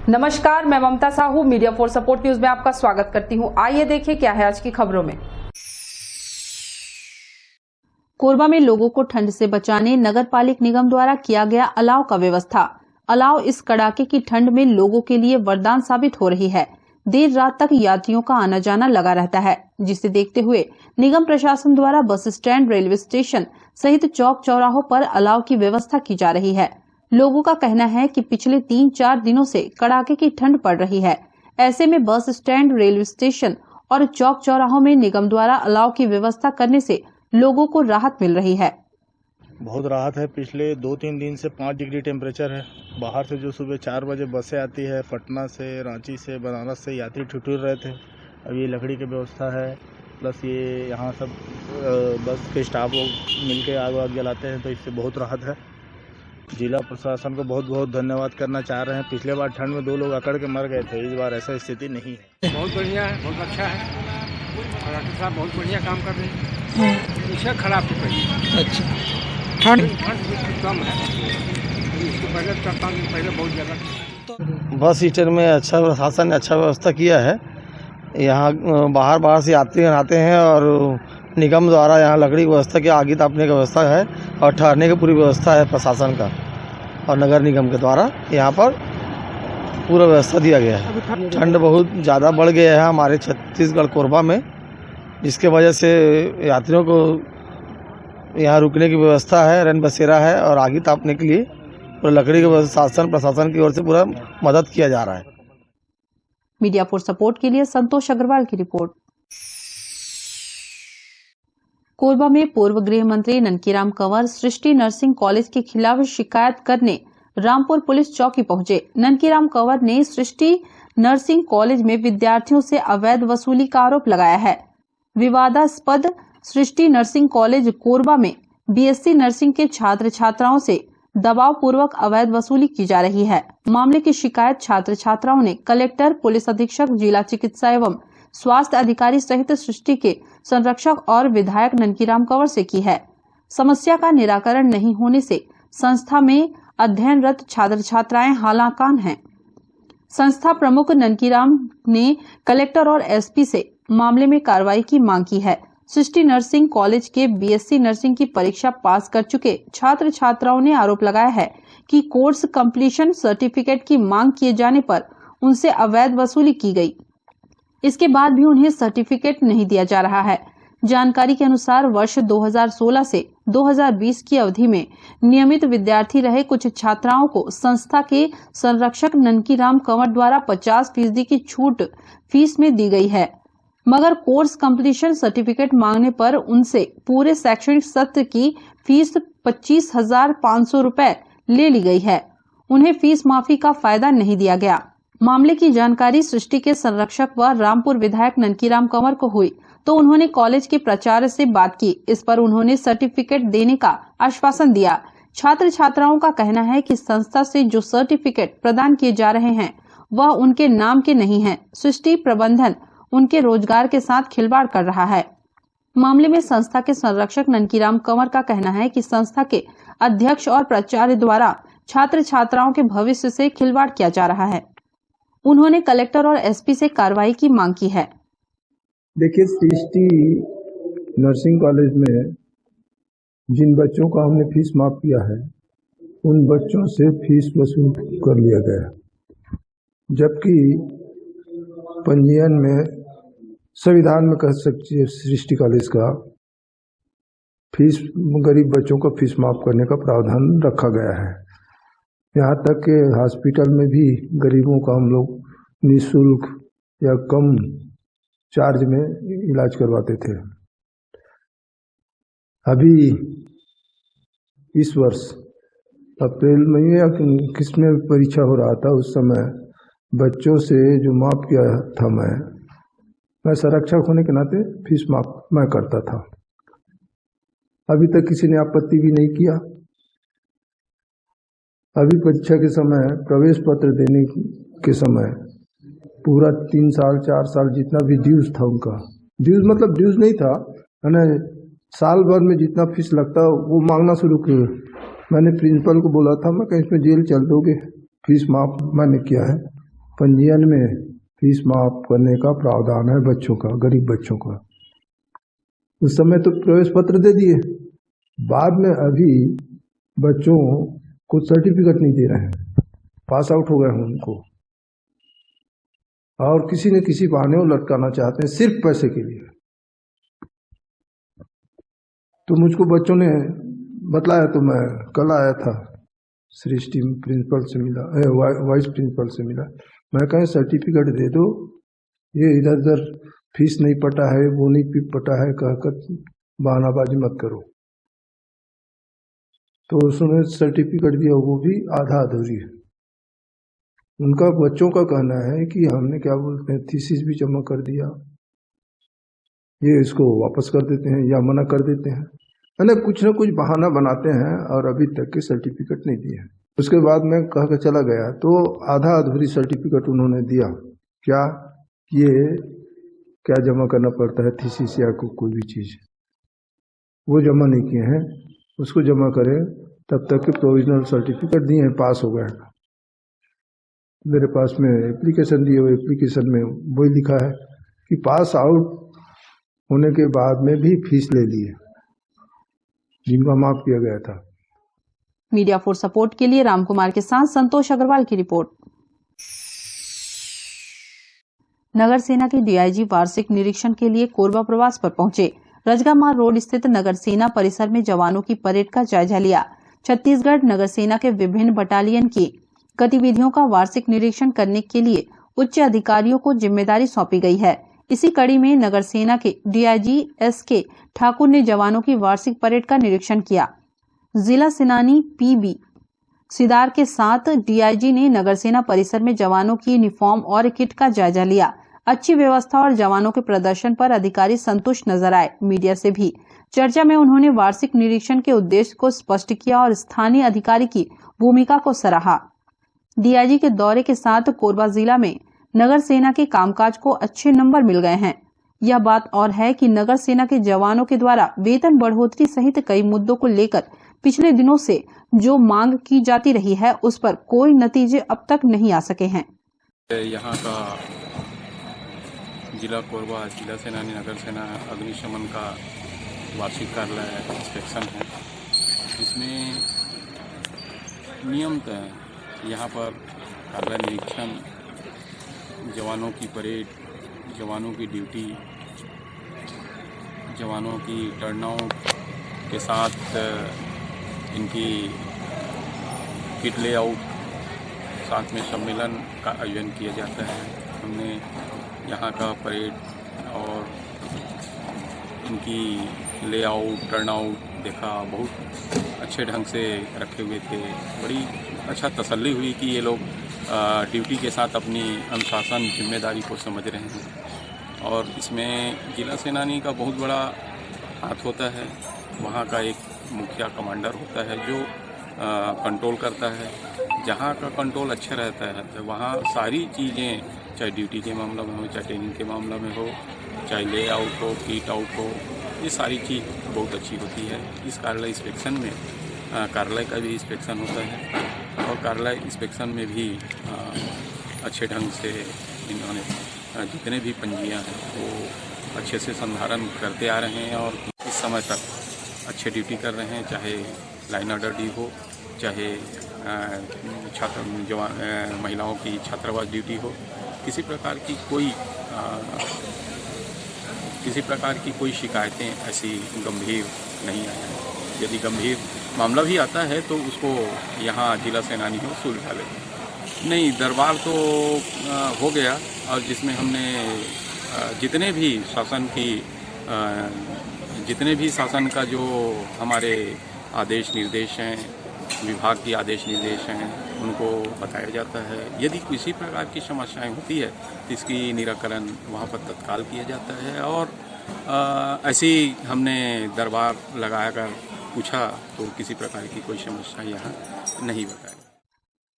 नमस्कार, मैं Mamta Sahu media for support news में आपका स्वागत करती हूं। आइए देखें क्या है आज की खबरों में। कोरबा में लोगों को ठंड से बचाने नगर पालिक निगम द्वारा किया गया अलाव का व्यवस्था। अलाव इस कड़ाके की ठंड में लोगों के लिए वरदान साबित हो रही है। देर रात तक यात्रियों का आना जाना लगा रहता है, जिसे देखते हुए निगम प्रशासन द्वारा बस स्टैंड, रेलवे स्टेशन सहित चौक चौराहों पर अलाव की व्यवस्था की जा रही है। लोगों का कहना है कि पिछले 3-4 दिनों से कड़ाके की ठंड पड़ रही है। ऐसे में बस स्टैंड, रेलवे स्टेशन और चौक चौराहों में निगम द्वारा अलाव की व्यवस्था करने से लोगों को राहत मिल रही है। बहुत राहत है। पिछले 2-3 दिन से 5 डिग्री टेम्परेचर है। बाहर से जो सुबह 4 बजे बसें आती है, पटना से, रांची से, बनारस से यात्री ठिठुर रहे थे। अब ये लकड़ी की व्यवस्था है, प्लस ये यहाँ सब बस के स्टाफ लोग मिलकर आग वाग जलाते हैं, तो इससे बहुत राहत है। जिला प्रशासन को बहुत बहुत धन्यवाद करना चाह रहे हैं। पिछले बार ठंड में 2 लोग अकड़ के मर गए थे, इस बार ऐसा स्थिति नहीं है। बहुत बढ़िया है, बहुत अच्छा है और डॉक्टर साहब बहुत बढ़िया काम कर रहे हैं। इसका खराब तो पड़ी अच्छा, ठंड कम है, इसके पहले 4-5 दिन पहले बहुत ज़्यादा। बस स्टैंड में अच्छा प्रशासन ने अच्छा व्यवस्था किया है। यहाँ बाहर से यात्री आते हैं और निगम द्वारा यहाँ लकड़ी की व्यवस्था की, आग तापने की व्यवस्था है और ठहरने की पूरी व्यवस्था है प्रशासन का और नगर निगम के द्वारा यहाँ पर पूरा व्यवस्था दिया गया है। ठंड बहुत ज़्यादा बढ़ गया है हमारे छत्तीसगढ़ कोरबा में, जिसके वजह से यात्रियों को यहाँ रुकने की व्यवस्था है, रैन बसेरा है और आग तापने के लिए पूरा लकड़ी की व्यवस्था प्रशासन की ओर से पूरा मदद किया जा रहा है। मीडिया फॉर सपोर्ट के लिए संतोष अग्रवाल की रिपोर्ट। कोरबा में पूर्व गृह मंत्री ननकीराम कंवर सृष्टि नर्सिंग कॉलेज के खिलाफ शिकायत करने रामपुर पुलिस चौकी पहुंचे। ननकीराम कंवर ने सृष्टि नर्सिंग कॉलेज में विद्यार्थियों से अवैध वसूली का आरोप लगाया है। विवादास्पद सृष्टि नर्सिंग कॉलेज कोरबा में बीएससी नर्सिंग के छात्र छात्राओं से दबाव पूर्वक अवैध वसूली की जा रही है। मामले की शिकायत छात्र छात्राओं ने कलेक्टर, पुलिस अधीक्षक, जिला चिकित्सा एवं स्वास्थ्य अधिकारी सहित सृष्टि के संरक्षक और विधायक ननकीराम कंवर से की है। समस्या का निराकरण नहीं होने से संस्था में अध्ययनरत छात्र छात्राएं हालाकान हैं। संस्था प्रमुख ननकीराम ने कलेक्टर और एसपी से मामले में कार्रवाई की मांग की है। सृष्टि नर्सिंग कॉलेज के बीएससी नर्सिंग की परीक्षा पास कर चुके छात्र छात्राओं ने आरोप लगाया है कि कोर्स कंप्लीशन सर्टिफिकेट की मांग किए जाने पर उनसे अवैध वसूली की गई। इसके बाद भी उन्हें सर्टिफिकेट नहीं दिया जा रहा है। जानकारी के अनुसार वर्ष 2016 से 2020 की अवधि में नियमित विद्यार्थी रहे कुछ छात्राओं को संस्था के संरक्षक ननकीराम कंवर द्वारा 50% की छूट फीस में दी गई है, मगर कोर्स कंप्लीशन सर्टिफिकेट मांगने पर उनसे पूरे शैक्षणिक सत्र की फीस 25,500 रुपए ले ली गई है। उन्हें फीस माफी का फायदा नहीं दिया गया। मामले की जानकारी सृष्टि के संरक्षक व रामपुर विधायक ननकीराम कंवर को हुई तो उन्होंने कॉलेज के प्राचार्य से बात की। इस पर उन्होंने सर्टिफिकेट देने का आश्वासन दिया। छात्र छात्राओं का कहना है कि संस्था से जो सर्टिफिकेट प्रदान किए जा रहे हैं वह उनके नाम के नहीं हैं। सृष्टि प्रबंधन उनके रोजगार के साथ खिलवाड़ कर रहा है। मामले में संस्था के संरक्षक ननकीराम कंवर का कहना है कि संस्था के अध्यक्ष और प्राचार्य द्वारा छात्र छात्राओं के भविष्य से खिलवाड़ किया जा रहा है। उन्होंने कलेक्टर और एसपी से कार्रवाई की मांग की है। देखिए, सृष्टि नर्सिंग कॉलेज में जिन बच्चों का हमने फीस माफ किया है उन बच्चों से फीस वसूल कर लिया गया, जबकि पंजीयन में संविधान में कह सकते हैं सृष्टि कॉलेज का फीस गरीब बच्चों को फीस माफ करने का प्रावधान रखा गया है। यहाँ तक कि हॉस्पिटल में भी गरीबों का हम लोग निःशुल्क या कम चार्ज में इलाज करवाते थे। अभी इस वर्ष अप्रैल महीने या किसमें परीक्षा हो रहा था, उस समय बच्चों से जो माफ किया था, मैं संरक्षक होने के नाते फीस माफ मैं करता था। अभी तक किसी ने आपत्ति भी नहीं किया। अभी परीक्षा के समय, प्रवेश पत्र देने के समय पूरा 3 साल 4 साल जितना भी ड्यूज था उनका, ड्यूज मतलब ड्यूज नहीं था, मैंने साल भर में जितना फीस लगता वो मांगना शुरू किया। मैंने प्रिंसिपल को बोला था, मैं कहीं इसमें जेल चल दोगे, फीस माफ मैंने किया है। पंजीयन में फीस माफ करने का प्रावधान है बच्चों का, गरीब बच्चों का। उस समय तो प्रवेश पत्र दे दिए, बाद में अभी बच्चों को सर्टिफिकेट नहीं दे रहे हैं, पास आउट हो गए हैं उनको, और किसी न किसी बहाने वो लटकाना चाहते हैं सिर्फ पैसे के लिए। तो मुझको बच्चों ने बतलाया, तो मैं कल आया था, सृष्टि प्रिंसिपल से मिला, वाइस प्रिंसिपल से मिला। मैं कहा सर्टिफिकेट दे दो, ये इधर उधर फीस नहीं पटा है, वो नहीं पटा है कहकर बहानाबाजी मत करो। तो उसने सर्टिफिकेट दिया, वो भी आधा अधूरी है। उनका बच्चों का कहना है कि हमने क्या बोलते हैं थीसिस भी जमा कर दिया, ये इसको वापस कर देते हैं या मना कर देते हैं, यानी कुछ न कुछ बहाना बनाते हैं और अभी तक के सर्टिफिकेट नहीं दिए। उसके बाद मैं कह के चला गया तो आधा अधूरी सर्टिफिकेट उन्होंने दिया। क्या ये क्या जमा करना पड़ता है थीसिस या कोई भी चीज़, वो जमा नहीं किए हैं, उसको जमा करें तब तक के प्रोविजनल सर्टिफिकेट दिए हैं, पास हो गए। मेरे पास में एप्लीकेशन दिए हुए, एप्लीकेशन में वही लिखा है कि पास आउट होने के बाद में भी फीस ले लिए जिनका माफ किया गया था। मीडिया फॉर सपोर्ट के लिए रामकुमार के साथ संतोष अग्रवाल की रिपोर्ट। नगर सेना के डीआईजी वार्षिक निरीक्षण के लिए कोरबा प्रवास पर पहुंचे। रजगामार रोड स्थित नगर सेना परिसर में जवानों की परेड का जायजा लिया। छत्तीसगढ़ नगर सेना के विभिन्न बटालियन की गतिविधियों का वार्षिक निरीक्षण करने के लिए उच्च अधिकारियों को जिम्मेदारी सौंपी गई है। इसी कड़ी में नगर सेना के डीआईजी एसके ठाकुर ने जवानों की वार्षिक परेड का निरीक्षण किया। जिला सेनानी पीबी सिदार के साथ डीआईजी ने नगर सेना परिसर में जवानों की यूनिफॉर्म और किट का जायजा लिया। अच्छी व्यवस्था और जवानों के प्रदर्शन पर अधिकारी संतुष्ट नजर आए। मीडिया से भी चर्चा में उन्होंने वार्षिक निरीक्षण के उद्देश्य को स्पष्ट किया और स्थानीय अधिकारी की भूमिका को सराहा। डीआईजी के दौरे के साथ कोरबा जिला में नगर सेना के कामकाज को अच्छे नंबर मिल गए हैं। यह बात और है कि नगर सेना के जवानों के द्वारा वेतन बढ़ोतरी सहित कई मुद्दों को लेकर पिछले दिनों से जो मांग की जाती रही है, उस पर कोई नतीजे अब तक नहीं आ सके हैं। यहाँ का जिला कोरबा जिला सेनानी नगर सेना अग्निशमन का वार्षिक कार्यालय इंस्पेक्शन है। इसमें नियमतः यहाँ पर कार्यालय निरीक्षण, जवानों की परेड, जवानों की ड्यूटी, जवानों की टर्नआउट के साथ इनकी किट लेआउट, साथ में सम्मेलन का आयोजन किया जाता है। हमने यहाँ का परेड और इनकी लेआउट, टर्नआउट देखा, बहुत अच्छे ढंग से रखे हुए थे। बड़ी अच्छा तसल्ली हुई कि ये लोग ड्यूटी के साथ अपनी अनुशासन जिम्मेदारी को समझ रहे हैं। और इसमें जिला सेनानी का बहुत बड़ा हाथ होता है। वहाँ का एक मुखिया कमांडर होता है जो कंट्रोल करता है। जहाँ का कंट्रोल अच्छा रहता है तो वहाँ सारी चीज़ें, चाहे ड्यूटी के मामला में हो, चाहे ट्रेनिंग के मामला में हो, चाहे ले आउट हो, किट आउट हो, ये सारी चीज़ बहुत अच्छी होती है। इस कार्यालय इंस्पेक्शन में कार्यालय का भी इंस्पेक्शन होता है और कार्यालय इंस्पेक्शन में भी अच्छे ढंग से इन्होंने जितने भी पंजियाँ हैं वो अच्छे से संधारण करते आ रहे हैं और इस समय तक अच्छे ड्यूटी कर रहे हैं। चाहे लाइन ऑर्डर ड्यूटी हो, चाहे महिलाओं की छात्रावास ड्यूटी हो, किसी प्रकार की कोई शिकायतें ऐसी गंभीर नहीं आई हैं। यदि गंभीर मामला भी आता है तो उसको यहाँ जिला सेनानी हो सुलझा लेते। नहीं, दरबार तो हो गया और जिसमें हमने जितने भी शासन का जो हमारे आदेश निर्देश हैं, विभाग की आदेश निर्देश हैं, उनको बताया जाता है। यदि किसी प्रकार की समस्याएं होती है तो इसकी निराकरण वहाँ पर तत्काल किया जाता है। और ऐसी हमने दरबार लगाकर पूछा तो किसी प्रकार की कोई समस्या यहाँ नहीं बताई।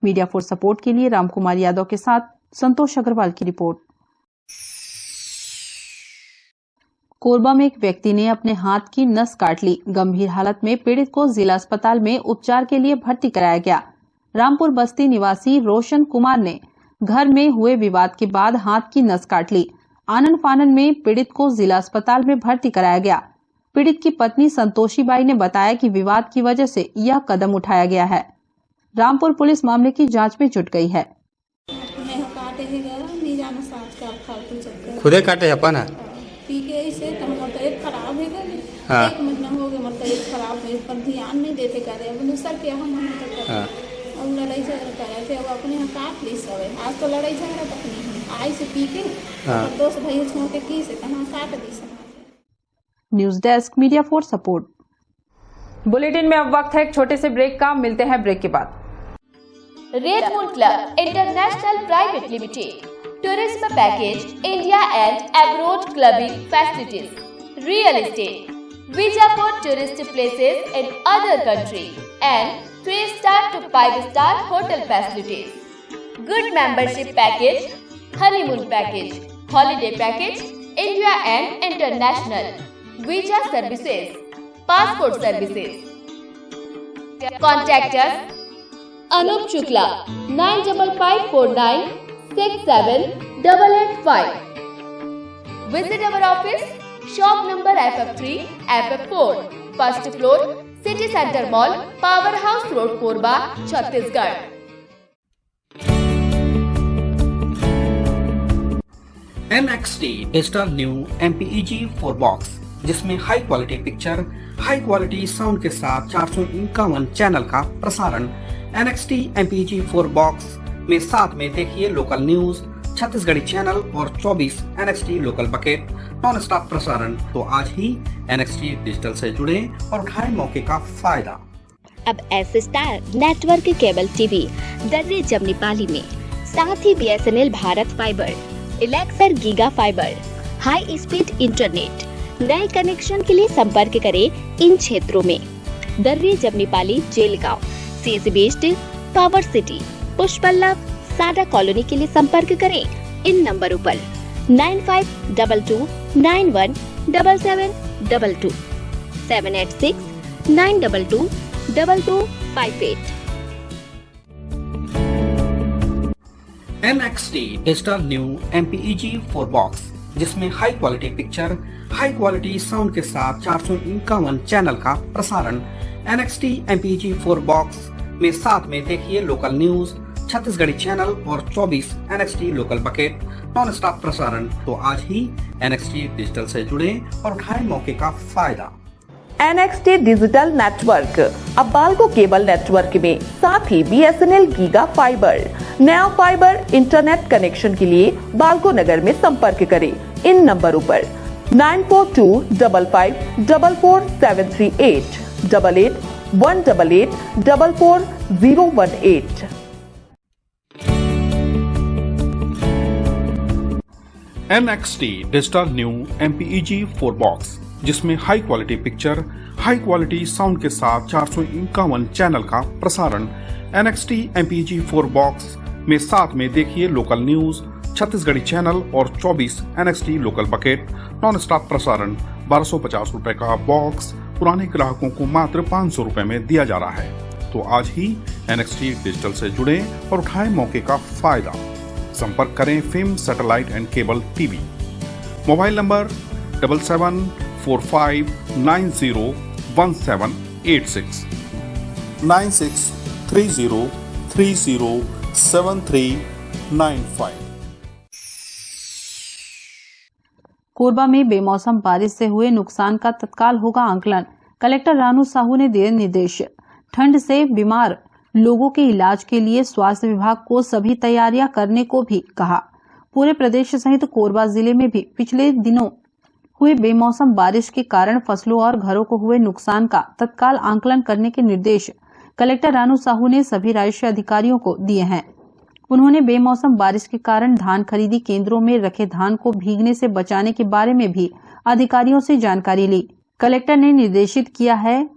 मीडिया फॉर सपोर्ट के लिए रामकुमार यादव के साथ संतोष अग्रवाल की रिपोर्ट। कोरबा में एक व्यक्ति ने अपने हाथ की नस काट ली। गंभीर हालत में पीड़ित को जिला अस्पताल में उपचार के लिए भर्ती कराया गया। रामपुर बस्ती निवासी रोशन कुमार ने घर में हुए विवाद के बाद हाथ की नस काट ली। आनन फानन में पीड़ित को जिला अस्पताल में भर्ती कराया गया। पीड़ित की पत्नी संतोषी बाई ने बताया कि विवाद की वजह से यह कदम उठाया गया है। रामपुर पुलिस मामले की जांच में जुट गई है। खुदे काटे अपन पी के ऐसे तो हमार तबीयत खराब है गई। हाँ। 1 महीना हो गया, हमार तबीयत खराब है, पर ध्यान नहीं देते करे। अब सर के हम तक हाँ। और लड़ाई झगड़ा करे थे, अब अपने यहाँ काट ली सब। आज तो लड़ाई झगड़ा तक नहीं है, आई से पी के हाँ। दोस्त भाई छोड़ के की से कहाँ काट दी सब। News desk media for support. Bulletin में अब वक्त है एक छोटे से ब्रेक का। मिलते हैं ब्रेक के बाद। Red moon club international private limited tourism package India and abroad clubbing facilities real estate visa for tourist places in other country and 3-star to 5-star hotel facilities good membership package honeymoon package holiday package India and international visa services passport services contact us Anup Shukla 9554967885. Visit our office, shop number FF3, FF4, first floor, City Center Mall, Powerhouse Road, Korba, Chhattisgarh. NXT digital new MPEG 4 box, जिसमें high quality picture, high quality sound के साथ 451 channel का प्रसारण। NXT MPEG 4 box में साथ में देखिए local news, Chhattisgarhi channel और 24 NXT local bucket non stop प्रसारण। तो आज ही NXT डिजिटल से जुड़े और उठाएं मौके का फायदा। अब S star network cable TV Darri Jamnipali में, साथ ही BSNL भारत फाइबर, इलेक्सर giga fibre, high speed internet. नए कनेक्शन के लिए संपर्क करें इन क्षेत्रों में: Darri Jamnipali, Jelgaon, CSE based, power city, पुष्पल्लव, साडा कॉलोनी के लिए संपर्क करें इन नंबरों पर 9522917722 786-922-2258। NXT digital new MPEG 4 box, जिसमें high quality picture, high quality sound के साथ 451 चैनल का प्रसारण। NXT MPEG 4 बॉक्स में साथ में देखिए लोकल न्यूज, छत्तीसगढ़ी चैनल और 24 NXT local bucket non stop प्रसारण। तो आज ही NXT डिजिटल से जुड़े और उठाएं मौके का फायदा। NXT डिजिटल नेटवर्क अब बाल्को केबल नेटवर्क में, साथ ही BSNL गीगा फाइबर। नया फाइबर इंटरनेट कनेक्शन के लिए बाल्को नगर में संपर्क करें इन नंबरों पर 9425544738 8818844018। NXT digital new MPEG 4 box, जिसमें high quality picture, high quality sound के साथ 451 चैनल का प्रसारण। NXT MPEG 4 बॉक्स में साथ में देखिए लोकल न्यूज, छत्तीसगढ़ी चैनल और 24 NXT local bucket non stop प्रसारण। 1250 रुपए का बॉक्स पुराने ग्राहकों को मात्र 500 रुपए में दिया जा रहा है। तो आज ही NXT डिजिटल से जुड़े और उठाएं मौके का फायदा। संपर्क करें film satellite and cable TV. Mobile number 7745901786 9630307395। Korba में बेमौसम बारिश से हुए नुकसान का तत्काल होगा आंकलन। कलेक्टर रानू साहू ने दिए निर्देश। ठंड से बीमार लोगों के इलाज के लिए स्वास्थ्य विभाग को सभी तैयारियां करने को भी कहा। पूरे प्रदेश सहित कोरबा जिले में भी पिछले दिनों हुए बेमौसम बारिश के कारण फसलों और घरों को हुए नुकसान का तत्काल आंकलन करने के निर्देश कलेक्टर रानू साहू ने सभी राजस्व अधिकारियों को दिए हैं। उन्होंने बेमौसम बारिश के कारण धान खरीदी केंद्रों में रखे धान को भीगने से बचाने के बारे में भी अधिकारियों से जानकारी ली। कलेक्टर ने निर्देशित किया है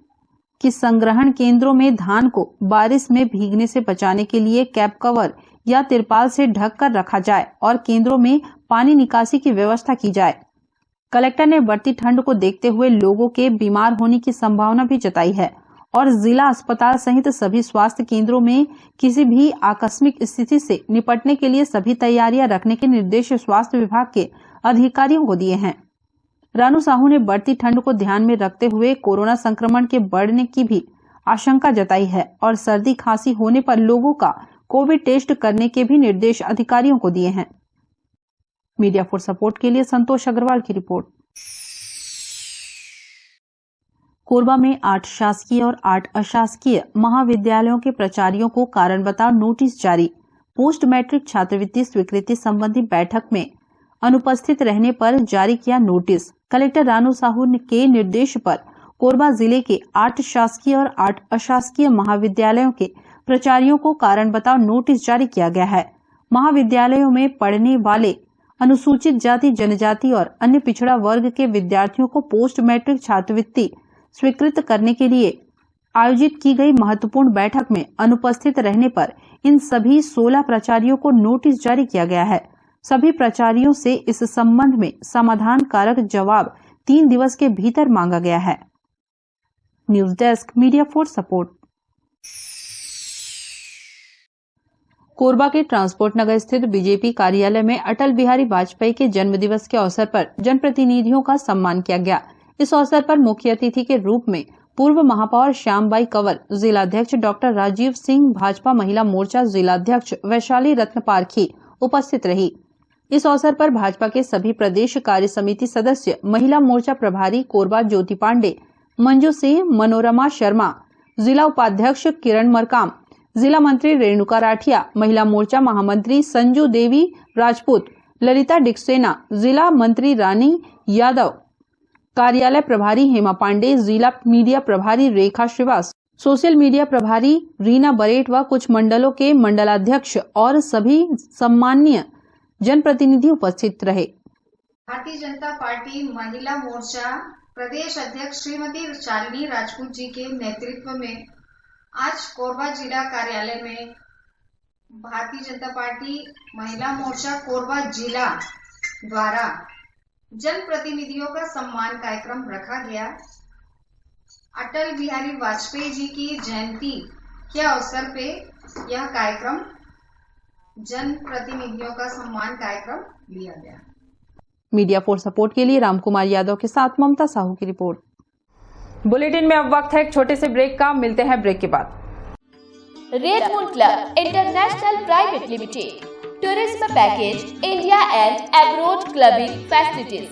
कि संग्रहण केंद्रों में धान को बारिश में भीगने से बचाने के लिए कैप कवर या तिरपाल से ढक कर रखा जाए और केंद्रों में पानी निकासी की व्यवस्था की जाए। कलेक्टर ने बढ़ती ठंड को देखते हुए लोगों के बीमार होने की संभावना भी जताई है। और जिला अस्पताल सहित सभी स्वास्थ्य केंद्रों में किसी भी आकस्मिक स्थिति से निपटने के लिए सभी तैयारियां रखने के निर्देश स्वास्थ्य विभाग के अधिकारियों को दिए हैं। रानू साहू ने बढ़ती ठंड को ध्यान में रखते हुए कोरोना संक्रमण के बढ़ने की भी आशंका जताई है और सर्दी खांसी होने पर लोगों का कोविड टेस्ट करने के भी निर्देश अधिकारियों को दिए हैं। मीडिया फॉर सपोर्ट के लिए संतोष अग्रवाल की रिपोर्ट। कोरबा में 8 शासकीय और 8 अशासकीय महाविद्यालयों के प्राचार्यों को कारण बताओ नोटिस जारी। पोस्ट मैट्रिक छात्रवृत्ति स्वीकृति संबंधी बैठक में अनुपस्थित रहने पर जारी किया नोटिस। कलेक्टर रानू साहू के निर्देश पर कोरबा जिले के 8 शासकीय और 8 अशासकीय महाविद्यालयों के प्राचार्यों को कारण बताओ नोटिस जारी किया गया है। महाविद्यालयों में पढ़ने वाले अनुसूचित जाति, जनजाति और अन्य पिछड़ा वर्ग के विद्यार्थियों को पोस्ट मैट्रिक छात्रवृत्ति स्वीकृत करने के लिए आयोजित की गई महत्वपूर्ण बैठक में अनुपस्थित रहने पर इन सभी 16 प्राचार्यों को नोटिस जारी किया गया है। सभी प्राचार्यों से इस संबंध में समाधान कारक जवाब 3 दिवस के भीतर मांगा गया है। News desk, media for support. Korba के ट्रांसपोर्ट नगर स्थित बीजेपी कार्यालय में अटल बिहारी वाजपेयी के जन्मदिवस के अवसर पर जनप्रतिनिधियों का सम्मान किया गया। इस अवसर पर मुख्य अतिथि के रूप में पूर्व महापौर श्यामबाई कंवर, जिलाध्यक्ष डॉक्टर राजीव सिंह, भाजपा महिला मोर्चा जिलाध्यक्ष वैशाली रत्न पारखी उपस्थित रही। इस अवसर पर भाजपा के सभी प्रदेश कार्य समिति सदस्य, महिला मोर्चा प्रभारी कोरबा ज्योति पांडे, मंजू सिंह, मनोरमा शर्मा, जिला उपाध्यक्ष किरण मरकाम, जिला मंत्री रेणुका राठिया, महिला मोर्चा महामंत्री संजू देवी राजपूत, ललिता डिक्सेना, जिला मंत्री रानी यादव, कार्यालय प्रभारी हेमा पांडे, जिला मीडिया प्रभारी रेखा श्रीवास, सोशल मीडिया प्रभारी रीना बरेट व कुछ मंडलों के मंडलाध्यक्ष और सभी सम्माननीय जनप्रतिनिधि उपस्थित रहे। भारतीय जनता पार्टी महिला मोर्चा प्रदेश अध्यक्ष श्रीमती शालिनी राजपूत जी के नेतृत्व में आज कोरबा जिला कार्यालय में भारतीय जनता पार्टी महिला मोर्चा कोरबा जिला द्वारा जनप्रतिनिधियों का सम्मान कार्यक्रम रखा गया। अटल बिहारी वाजपेयी जी की जयंती के अवसर पे यह कार्यक्रम जनप्रतिनिधियों का सम्मान कार्यक्रम लिया गया। मीडिया फॉर सपोर्ट के लिए रामकुमार यादव के साथ ममता साहू की रिपोर्ट। बुलेटिन में अब वक्त है एक छोटे से ब्रेक का। मिलते हैं ब्रेक के बाद। Red moon club international private limited, tourism package, India and abroad clubbing facilities,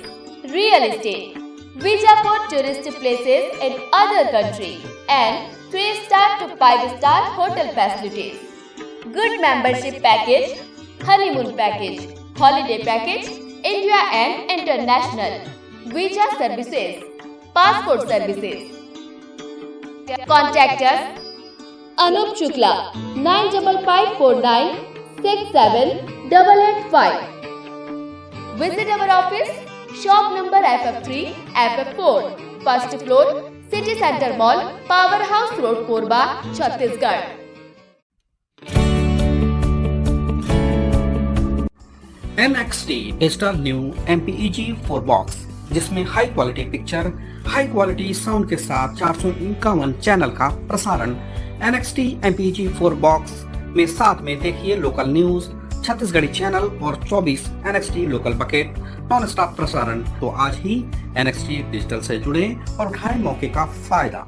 real estate, visa for tourist places in other country and 3-star to 5-star hotel facilities, good membership package, honeymoon package, holiday package, India and international, visa services, passport services. Contact us Anup Shukla 9554967885. Visit our office, shop number FF3, FF4, first floor, City Center Mall, Powerhouse Road, Korba, Chhattisgarh. NXT digital new MPEG 4 box, जिसमें high quality picture, high quality sound के साथ 451 channel का प्रसारण। NXT MPEG 4 box में साथ में देखिए local news, Chhattisgarhi channel और 24 NXT local bucket non stop प्रसारण। तो आज ही NXT डिजिटल से जुड़े और उठाएं मौके का फायदा।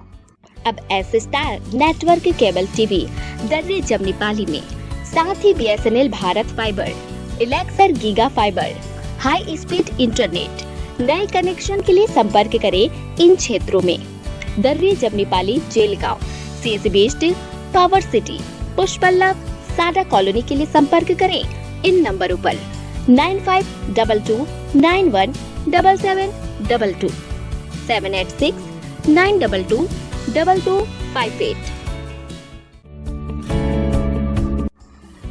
अब S star network cable TV Darri Jamnipali में, साथ ही BSNL भारत फाइबर, इलेक्सर giga fibre, high speed internet. नए कनेक्शन के लिए संपर्क करें इन क्षेत्रों में: Darri Jamnipali, Jelgaon, CSB based, power city, पुष्पल्लव, साडा कॉलोनी के लिए संपर्क करें इन नंबरों पर 9522917722, 786-922-2258।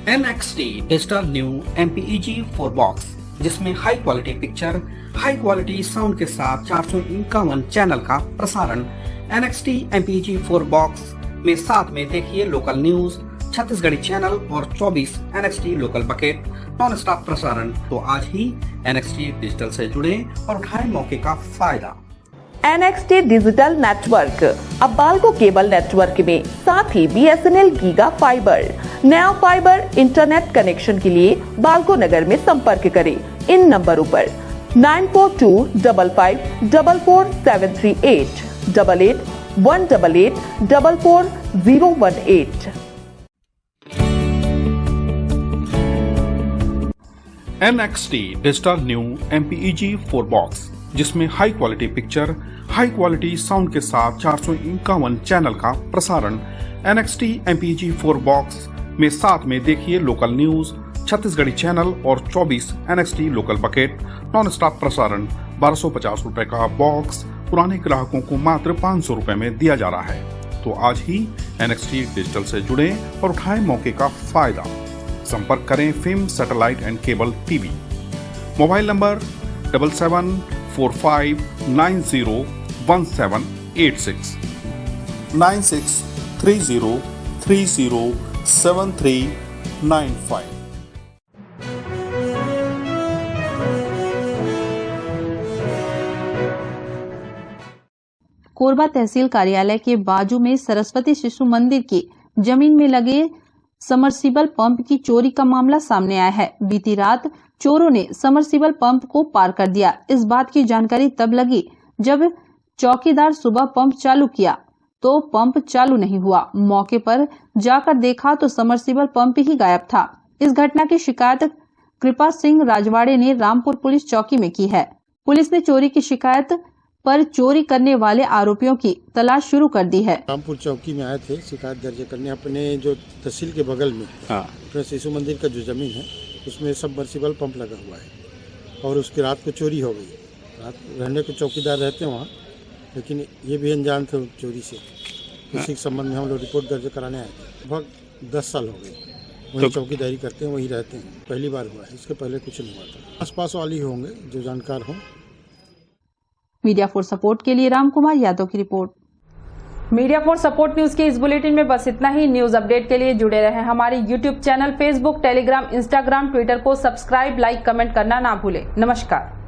NXT digital new MPEG 4 box, जिसमें high quality picture, high quality sound के साथ 451 चैनल का प्रसारण। NXT MPEG 4 बॉक्स में साथ में देखिए लोकल न्यूज, छत्तीसगढ़ी चैनल और 24 NXT local bucket non stop प्रसारण। तो आज ही NXT डिजिटल से जुड़े और उठाएं मौके का फायदा। NXT डिजिटल नेटवर्क अब बाल्को केबल नेटवर्क में साथ ही BSNL गीगा फाइबर नया फाइबर इंटरनेट कनेक्शन के लिए बाल्को नगर में संपर्क करें इन नंबरों पर 9425544738 8818844018। NXT digital new MPEG 4 box जिसमें high quality picture, high quality sound के साथ 451 चैनल का प्रसारण। NXT MPEG 4 बॉक्स में साथ में देखिए लोकल न्यूज, छत्तीसगढ़ी चैनल और 24 NXT local bucket non stop प्रसारण। 1250 रुपए का बॉक्स पुराने ग्राहकों को मात्र 500 रुपए में दिया जा रहा है। तो आज ही NXT डिजिटल से जुड़ें और उठाएं मौके का फायदा। संपर्क करें film satellite and cable TV. Mobile number 7745901786 9630307395। Korba तहसील कार्यालय के बाजू में सरस्वती शिशु मंदिर की जमीन में लगे समरसीबल पंप की चोरी का मामला सामने आया है। बीती रात चोरों ने समरसीबल पंप को पार कर दिया। इस बात की जानकारी तब लगी जब चौकीदार सुबह पंप चालू किया तो पंप चालू नहीं हुआ। मौके पर जाकर देखा तो समरसीबल पंप ही गायब था। इस घटना की शिकायत कृपा सिंह राजवाड़े ने रामपुर पुलिस चौकी में की है। पुलिस ने चोरी की शिकायत पर चोरी करने वाले आरोपियों की तलाश शुरू कर दी है। रामपुर चौकी में आए थे शिकायत दर्ज करने अपने जो तहसील के बगल में अपने शिशु मंदिर का जो जमीन है उसमें सबमर्सिबल पंप लगा हुआ है और उसकी रात को चोरी हो गई। रात रहने को चौकीदार रहते हैं वहाँ, लेकिन ये भी अनजान थे चोरी से। इसी के संबंध में हम लोग रिपोर्ट दर्ज कराने आए थे। लगभग 10 साल हो गए वहीं चौकीदारी करते हैं, वहीं रहते हैं। पहली बार हुआ है, इसके पहले कुछ नहीं हुआ था। आसपास वाले होंगे जो जानकार हों। मीडिया फॉर सपोर्ट के लिए रामकुमार यादव की report. Media for support news के इस बुलेटिन में बस इतना ही। न्यूज अपडेट के लिए जुड़े रहें हमारे YouTube channel, Facebook, Telegram, Instagram, Twitter को सब्सक्राइब, लाइक, कमेंट करना ना भूलें। नमस्कार।